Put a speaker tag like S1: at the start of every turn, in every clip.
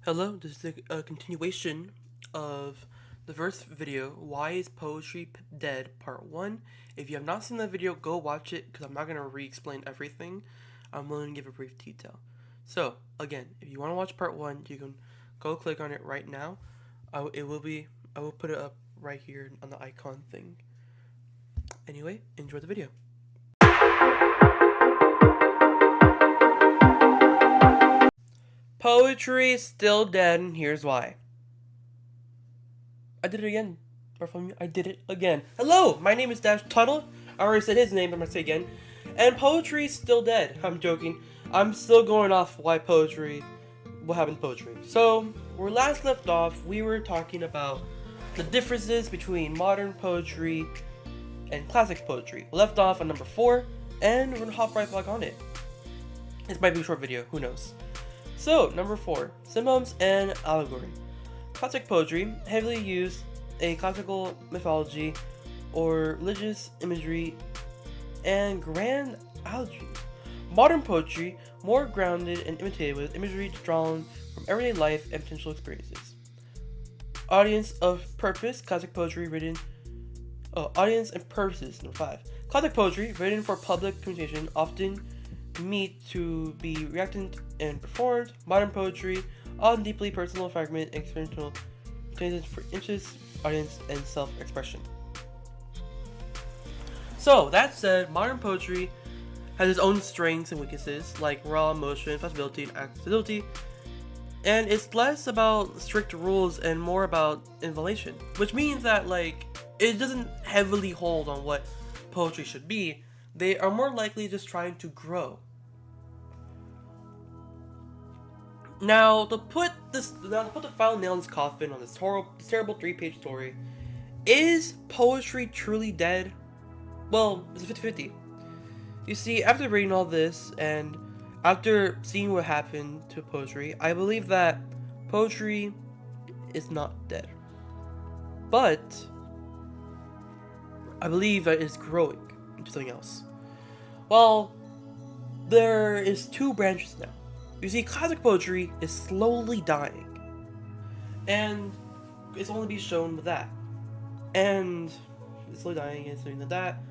S1: Hello, this is a continuation of the first video, Why is Poetry Dead, Part 1. If you have not seen that video, go watch it, because I'm not going to re-explain everything. I'm willing to give a brief detail. So, again, if you want to watch Part 1, you can go click on it right now. I will put it up right here on the icon thing. Anyway, enjoy the video. Poetry is still dead, and here's why. I did it again. Bartholomew, I did it again. Hello, my name is Dash Tuttle. I already said his name, but I'm gonna say it again. And poetry is still dead. I'm joking. I'm still going off what happened to poetry. So, where last left off, we were talking about the differences between modern poetry and classic poetry. We left off on number 4, and we're gonna hop right back on it. This might be a short video, who knows. So, number 4, symbols and allegory. Classic poetry heavily used a classical mythology or religious imagery and grand allegory. Modern poetry more grounded and imitated with imagery drawn from everyday life and potential experiences. Audience of purpose, classic poetry written. Audience and purposes, number 5. Classic poetry written for public communication often meet to be reacted and performed. Modern poetry, often deeply personal, fragment, and experiential, contains for interest, audience, and self-expression. So, that said, modern poetry has its own strengths and weaknesses, like raw emotion, possibility, and accessibility, and it's less about strict rules and more about innovation, which means that, it doesn't heavily hold on what poetry should be. They are more likely just trying to grow. Now, to put the final nail in this coffin on this terrible 3-page story, is poetry truly dead? Well, it's a 50-50. You see, after reading all this, and after seeing what happened to poetry, I believe that poetry is not dead. But I believe that it's growing into something else. Well, there is 2 branches now. You see, classic poetry is slowly dying, and it's only be shown with that. And it's slowly dying, and something like that,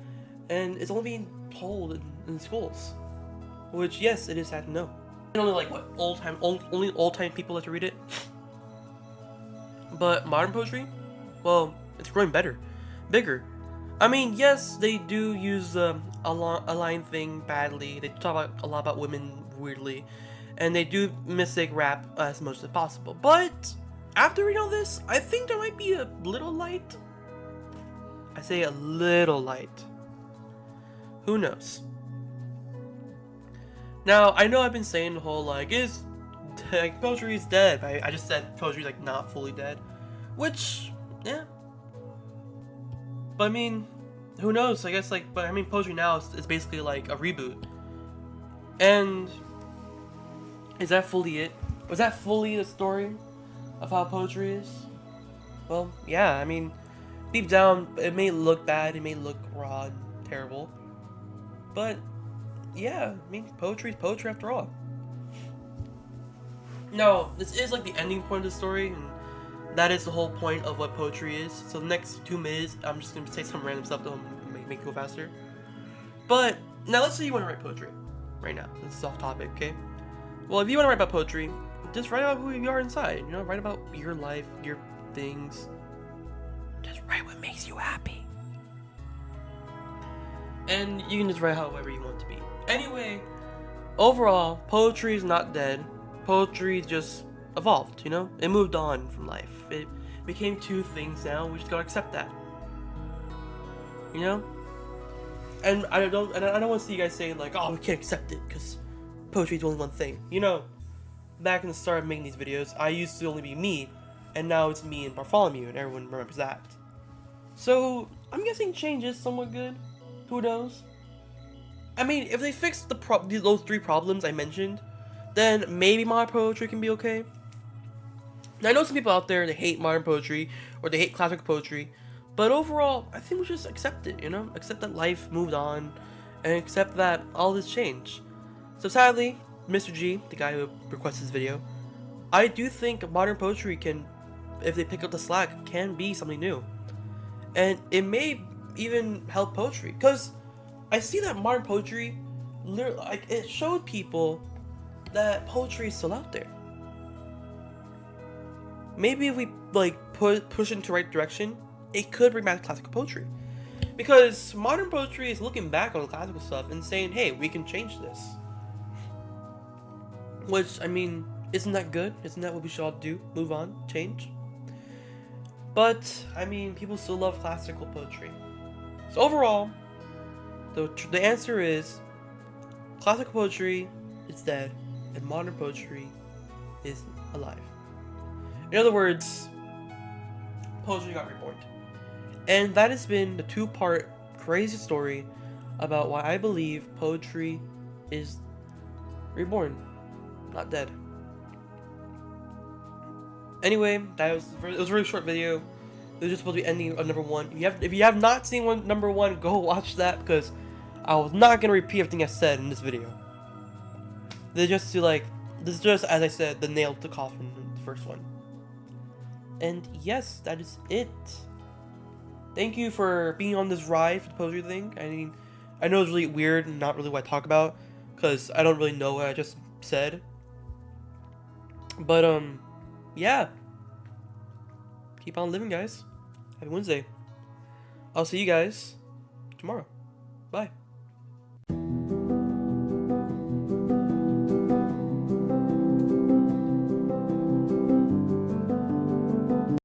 S1: and it's only being told in schools, which, yes, it is sad to know. And only only old-time people like to read it. But modern poetry, well, it's growing bigger. I mean, yes, they do use a line thing badly. They talk a lot about women weirdly. And they do mistake rap as much as possible. But after reading all this, I think there might be a little light. I say a little light. Who knows? Now, I know I've been saying the whole, poetry is dead. I just said poetry is, not fully dead. Which, yeah. But I mean, who knows? I guess, poetry now is basically, a reboot. And is that fully it? Was that fully the story of how poetry is? Well, yeah, I mean, deep down, it may look bad, it may look raw and terrible. But, yeah, I mean, poetry is poetry after all. No, this is the ending point of the story, and that is the whole point of what poetry is. So the next 2 minutes, I'm just going to say some random stuff to make it go faster. But, now let's say you want to write poetry. Right now. This is off topic, okay? Well, if you want to write about poetry, just write about who you are inside. Write about your life, your things. Just write what makes you happy. And you can just write however you want to be. Anyway, overall, poetry is not dead. Poetry just evolved, It moved on from life. It became 2 things now. We just gotta accept that. And I don't want to see you guys saying oh, we can't accept it because poetry is only one thing. Back in the start of making these videos, I used to only be me, and now it's me and Bartholomew, and everyone remembers that. So, I'm guessing change is somewhat good. Who knows? I mean, if they fix those 3 problems I mentioned, then maybe modern poetry can be okay. Now, I know some people out there, they hate modern poetry, or they hate classic poetry, but overall, I think we should just accept it, Accept that life moved on, and accept that all this changed. So sadly, Mr. G, the guy who requested this video, I do think modern poetry can, if they pick up the slack, can be something new. And it may even help poetry. Because I see that modern poetry, like, it showed people that poetry is still out there. Maybe if we, like, push into the right direction, it could bring back classical poetry. Because modern poetry is looking back on classical stuff and saying, hey, we can change this. Which, I mean, isn't that good? Isn't that what we should all do? Move on? Change? But, I mean, people still love classical poetry. So overall, the answer is, classical poetry is dead, and modern poetry is alive. In other words, poetry got reborn. And that has been the 2-part crazy story about why I believe poetry is reborn, not dead. Anyway, it was a really short video. It was just supposed to be ending on number 1. If you have not seen number 1, go watch that, because I was not gonna repeat everything I said in this video. This is just, as I said, the nail to coffin in the first one. And yes, that is it. Thank you for being on this ride for the poetry thing. I mean, I know it's really weird and not really what I talk about, because I don't really know what I just said. But, yeah. Keep on living, guys. Happy Wednesday. I'll see you guys tomorrow. Bye.